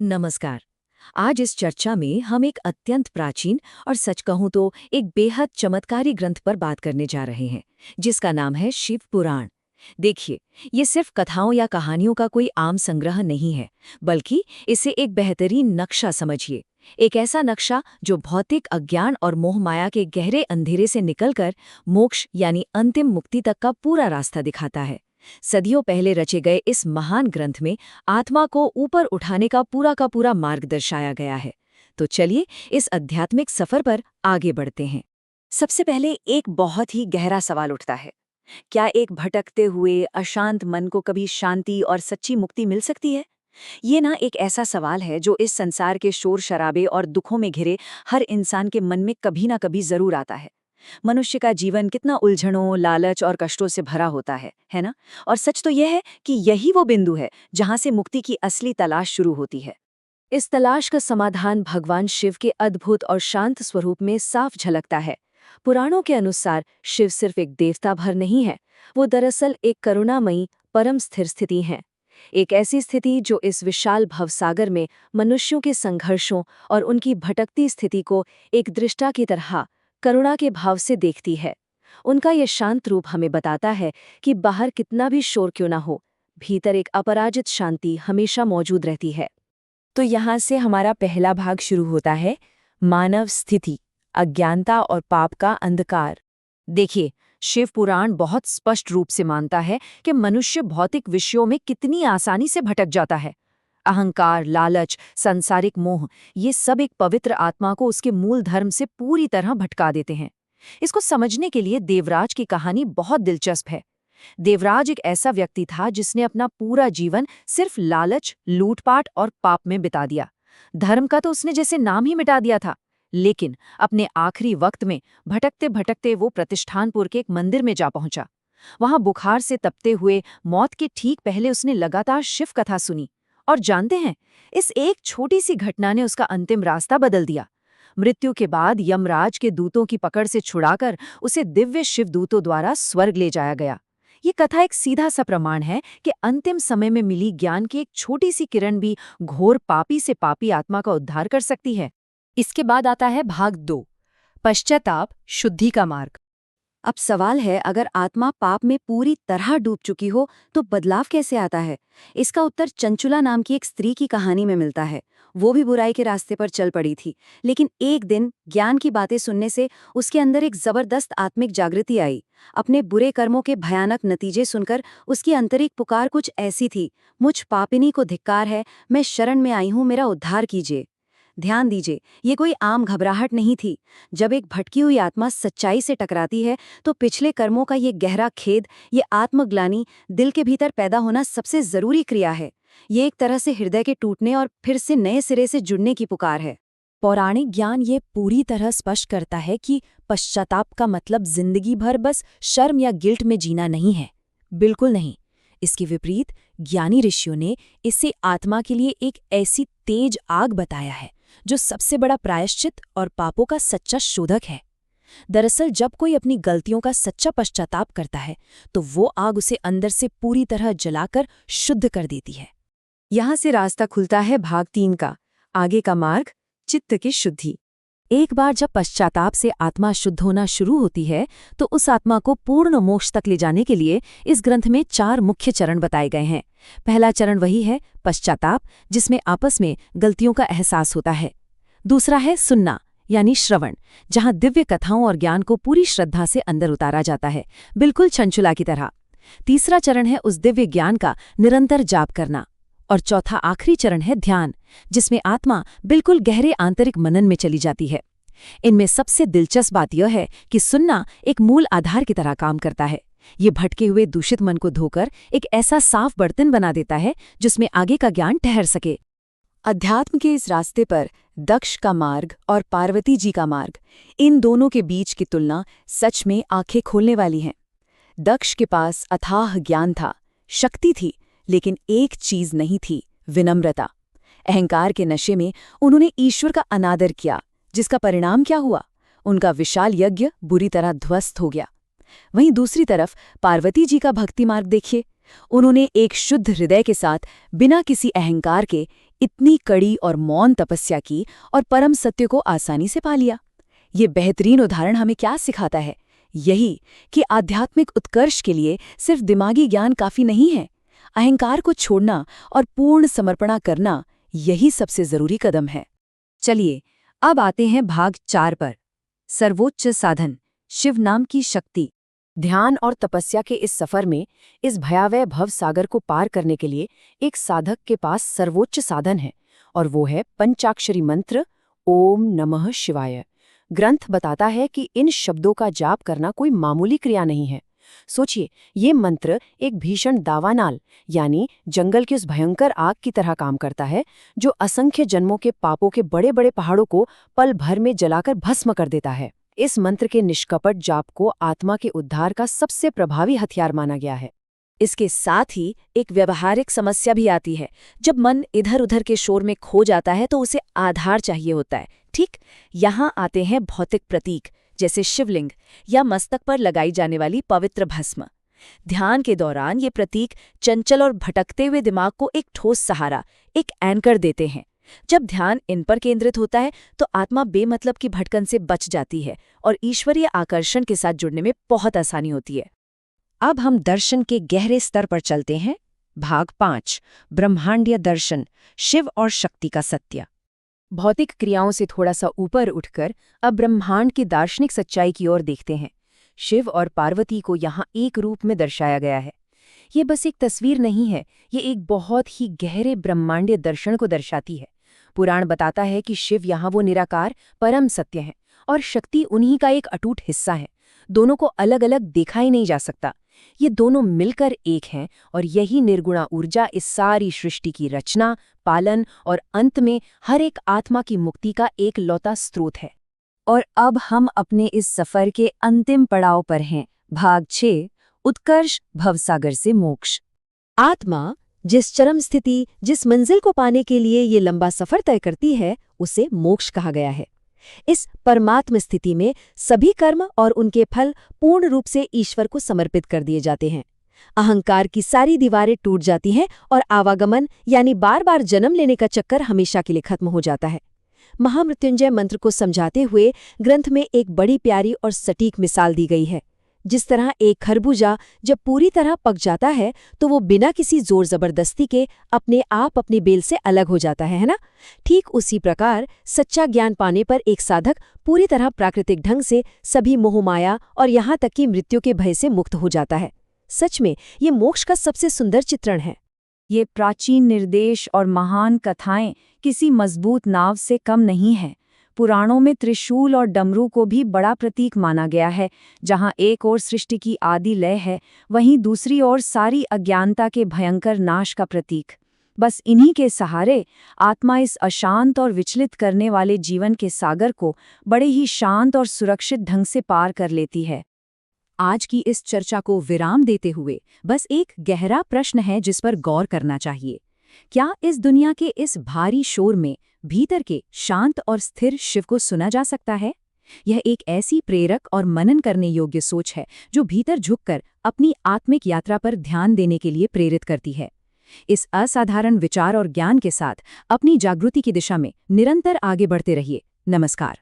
नमस्कार। आज इस चर्चा में हम एक अत्यंत प्राचीन और सच कहूं तो एक बेहद चमत्कारी ग्रंथ पर बात करने जा रहे हैं, जिसका नाम है शिव पुराण। देखिए, ये सिर्फ कथाओं या कहानियों का कोई आम संग्रह नहीं है, बल्कि इसे एक बेहतरीन नक्शा समझिए। एक ऐसा नक्शा जो भौतिक अज्ञान और मोह माया के गहरे अंधेरे से निकलकर मोक्ष यानी अंतिम मुक्ति तक का पूरा रास्ता दिखाता है। सदियों पहले रचे गए इस महान ग्रंथ में आत्मा को ऊपर उठाने का पूरा मार्ग दर्शाया गया है। तो चलिए इस आध्यात्मिक सफर पर आगे बढ़ते हैं। सबसे पहले एक बहुत ही गहरा सवाल उठता है, क्या एक भटकते हुए अशांत मन को कभी शांति और सच्ची मुक्ति मिल सकती है? ये ना एक ऐसा सवाल है जो इस संसार के शोर शराबे और दुखों में घिरे हर इंसान के मन में कभी ना कभी जरूर आता है। मनुष्य का जीवन कितना उलझनों, लालच और कष्टों से भरा होता है ना? और सच तो यह है कि यही वो बिंदु है जहां से मुक्ति की असली तलाश शुरू होती है। इस तलाश का समाधान भगवान शिव के अद्भुत और शांत स्वरूप में साफ झलकता है। पुराणों के अनुसार शिव सिर्फ एक देवता भर नहीं है, वो दरअसल एक करुणामयी परम स्थिर स्थिति है। एक ऐसी स्थिति जो इस विशाल भवसागर में मनुष्यों के संघर्षों और उनकी भटकती स्थिति को एक दृष्टा की तरह करुणा के भाव से देखती है। उनका ये शांत रूप हमें बताता है कि बाहर कितना भी शोर क्यों ना हो, भीतर एक अपराजित शांति हमेशा मौजूद रहती है। तो यहाँ से हमारा पहला भाग शुरू होता है, मानव स्थिति, अज्ञानता और पाप का अंधकार। देखिए, शिव पुराण बहुत स्पष्ट रूप से मानता है कि मनुष्य भौतिक विषयों में कितनी आसानी से भटक जाता है। अहंकार, लालच, सांसारिक मोह, ये सब एक पवित्र आत्मा को उसके मूल धर्म से पूरी तरह भटका देते हैं। इसको समझने के लिए देवराज की कहानी बहुत दिलचस्प है। देवराज एक ऐसा व्यक्ति था जिसने अपना पूरा जीवन सिर्फ लालच, लूटपाट और पाप में बिता दिया। धर्म का तो उसने जैसे नाम ही मिटा दिया था। लेकिन अपने आखिरी वक्त में भटकते भटकते वो प्रतिष्ठानपुर के एक मंदिर में जा पहुंचा। वहां बुखार से तपते हुए मौत के ठीक पहले उसने लगातार शिव कथा सुनी। और जानते हैं, इस एक छोटी सी घटना ने उसका अंतिम रास्ता बदल दिया। मृत्यु के बाद यमराज के दूतों की पकड़ से छुड़ाकर उसे दिव्य शिवदूतों द्वारा स्वर्ग ले जाया गया। ये कथा एक सीधा सा प्रमाण है कि अंतिम समय में मिली ज्ञान की एक छोटी सी किरण भी घोर पापी से पापी आत्मा का उद्धार कर सकती है। इसके बाद आता है भाग 2, पश्चाताप, शुद्धि का मार्ग। अब सवाल है, अगर आत्मा पाप में पूरी तरह डूब चुकी हो तो बदलाव कैसे आता है? इसका उत्तर चंचुला नाम की एक स्त्री की कहानी में मिलता है। वो भी बुराई के रास्ते पर चल पड़ी थी, लेकिन एक दिन ज्ञान की बातें सुनने से उसके अंदर एक जबरदस्त आत्मिक जागृति आई। अपने बुरे कर्मों के भयानक नतीजे सुनकर उसकी आंतरिक पुकार कुछ ऐसी थी, मुझ पापिनी को धिक्कार है, मैं शरण में आई हूँ, मेरा उद्धार कीजिए। ध्यान दीजिए, ये कोई आम घबराहट नहीं थी। जब एक भटकी हुई आत्मा सच्चाई से टकराती है तो पिछले कर्मों का ये गहरा खेद, ये आत्मग्लानि दिल के भीतर पैदा होना सबसे जरूरी क्रिया है। ये एक तरह से हृदय के टूटने और फिर से नए सिरे से जुड़ने की पुकार है। पौराणिक ज्ञान ये पूरी तरह स्पष्ट करता है कि पश्चाताप का मतलब जिंदगी भर बस शर्म या गिल्ट में जीना नहीं है। बिल्कुल नहीं। इसके विपरीत ज्ञानी ऋषियों ने इसे आत्मा के लिए एक ऐसी तेज आग बताया है जो सबसे बड़ा प्रायश्चित और पापों का सच्चा शोधक है। दरअसल जब कोई अपनी गलतियों का सच्चा पश्चाताप करता है तो वो आग उसे अंदर से पूरी तरह जलाकर शुद्ध कर देती है। यहाँ से रास्ता खुलता है भाग 3 का, आगे का मार्ग, चित्त की शुद्धि। एक बार जब पश्चाताप से आत्मा शुद्ध होना शुरू होती है तो उस आत्मा को पूर्ण मोक्ष तक ले जाने के लिए इस ग्रंथ में 4 मुख्य चरण बताए गए हैं। पहला चरण वही है पश्चाताप, जिसमें आपस में गलतियों का एहसास होता है। दूसरा है सुनना यानी श्रवण, जहां दिव्य कथाओं और ज्ञान को पूरी श्रद्धा से अंदर उतारा जाता है, बिल्कुल चंचुला की तरह। तीसरा चरण है उस दिव्य ज्ञान का निरंतर जाप करना। और चौथा आखिरी चरण है ध्यान, जिसमें आत्मा बिल्कुल गहरे आंतरिक मनन में चली जाती है। इनमें सबसे दिलचस्प बात यह है कि सुनना एक मूल आधार की तरह काम करता है। ये भटके हुए दूषित मन को धोकर एक ऐसा साफ बर्तन बना देता है जिसमें आगे का ज्ञान ठहर सके। अध्यात्म के इस रास्ते पर दक्ष का मार्ग और पार्वती जी का मार्ग, इन दोनों के बीच की तुलना सच में आंखें खोलने वाली है। दक्ष के पास अथाह ज्ञान था, शक्ति थी, लेकिन एक चीज नहीं थी, विनम्रता। अहंकार के नशे में उन्होंने ईश्वर का अनादर किया, जिसका परिणाम क्या हुआ? उनका विशाल यज्ञ बुरी तरह ध्वस्त हो गया। वहीं दूसरी तरफ पार्वती जी का भक्ति मार्ग देखिए। उन्होंने एक शुद्ध हृदय के साथ बिना किसी अहंकार के इतनी कड़ी और मौन तपस्या की और परम सत्य को आसानी से पा लिया। ये बेहतरीन उदाहरण हमें क्या सिखाता है? यही कि आध्यात्मिक उत्कर्ष के लिए सिर्फ दिमागी ज्ञान काफी नहीं है। अहंकार को छोड़ना और पूर्ण समर्पणा करना, यही सबसे जरूरी कदम है। चलिए अब आते हैं भाग 4 पर। सर्वोच्च साधन, शिव नाम की शक्ति। ध्यान और तपस्या के इस सफर में, इस भयावह भव सागर को पार करने के लिए एक साधक के पास सर्वोच्च साधन है, और वो है पंचाक्षरी मंत्र ओम नमः शिवाय। ग्रंथ बताता है कि इन शब्दों का जाप करना कोई मामूली क्रिया नहीं है। सोचिए, ये मंत्र एक भीषण दावानाल यानी जंगल की उस भयंकर आग की तरह काम करता है, जो असंख्य जन्मों के पापों के बड़े बड़े पहाड़ों को पल भर में जलाकर भस्म कर देता है। इस मंत्र के निष्कपट जाप को आत्मा के उद्धार का सबसे प्रभावी हथियार माना गया है। इसके साथ ही एक व्यवहारिक समस्या भी आती है। जब मन इधर उधर के शोर में खो जाता है तो उसे आधार चाहिए होता है। ठीक यहाँ आते हैं भौतिक प्रतीक, जैसे शिवलिंग या मस्तक पर लगाई जाने वाली पवित्र भस्म। ध्यान के दौरान ये प्रतीक चंचल और भटकते हुए दिमाग को एक ठोस सहारा, एक एंकर देते हैं। जब ध्यान इन पर केंद्रित होता है तो आत्मा बेमतलब की भटकन से बच जाती है और ईश्वरीय आकर्षण के साथ जुड़ने में बहुत आसानी होती है। अब हम दर्शन के गहरे स्तर पर चलते हैं। भाग 5, ब्रह्मांडीय दर्शन, शिव और शक्ति का सत्य। भौतिक क्रियाओं से थोड़ा सा ऊपर उठकर अब ब्रह्मांड की दार्शनिक सच्चाई की ओर देखते हैं। शिव और पार्वती को यहाँ एक रूप में दर्शाया गया है। ये बस एक तस्वीर नहीं है, ये एक बहुत ही गहरे ब्रह्मांडीय दर्शन को दर्शाती है। पुराण बताता है कि शिव यहाँ वो निराकार परम सत्य है और शक्ति उन्हीं का एक अटूट हिस्सा है। दोनों को अलग अलग देखा ही नहीं जा सकता। ये दोनों मिलकर एक हैं और यही निर्गुणा ऊर्जा इस सारी सृष्टि की रचना, पालन और अंत में हर एक आत्मा की मुक्ति का एक लौता स्रोत है। और अब हम अपने इस सफर के अंतिम पड़ाव पर हैं। भाग 6, उत्कर्ष, भवसागर से मोक्ष। आत्मा जिस चरम स्थिति, जिस मंजिल को पाने के लिए ये लंबा सफर तय करती है, उसे मोक्ष कहा गया है। इस परमात्म स्थिति में सभी कर्म और उनके फल पूर्ण रूप से ईश्वर को समर्पित कर दिए जाते हैं। अहंकार की सारी दीवारें टूट जाती हैं और आवागमन यानी बार बार जन्म लेने का चक्कर हमेशा के लिए खत्म हो जाता है। महामृत्युंजय मंत्र को समझाते हुए ग्रंथ में एक बड़ी प्यारी और सटीक मिसाल दी गई है। जिस तरह एक खरबूजा जब पूरी तरह पक जाता है तो वो बिना किसी जोर जबरदस्ती के अपने आप अपनी बेल से अलग हो जाता है ना? ठीक उसी प्रकार सच्चा ज्ञान पाने पर एक साधक पूरी तरह प्राकृतिक ढंग से सभी मोहमाया और यहाँ तक कि मृत्यु के भय से मुक्त हो जाता है। सच में ये मोक्ष का सबसे सुंदर चित्रण है। ये प्राचीन निर्देश और महान कथाएं किसी मजबूत नाव से कम नहीं है। पुराणों में त्रिशूल और डमरू को भी बड़ा प्रतीक माना गया है। जहां एक ओर सृष्टि की आदि लय है, वहीं दूसरी ओर सारी अज्ञानता के भयंकर नाश का प्रतीक। बस इन्हीं के सहारे आत्मा इस अशांत और विचलित करने वाले जीवन के सागर को बड़े ही शांत और सुरक्षित ढंग से पार कर लेती है। आज की इस चर्चा को विराम देते हुए बस एक गहरा प्रश्न है जिस पर गौर करना चाहिए। क्या इस दुनिया के इस भारी शोर में भीतर के शांत और स्थिर शिव को सुना जा सकता है? यह एक ऐसी प्रेरक और मनन करने योग्य सोच है जो भीतर झुककर अपनी आत्मिक यात्रा पर ध्यान देने के लिए प्रेरित करती है। इस असाधारण विचार और ज्ञान के साथ अपनी जागृति की दिशा में निरंतर आगे बढ़ते रहिए। नमस्कार।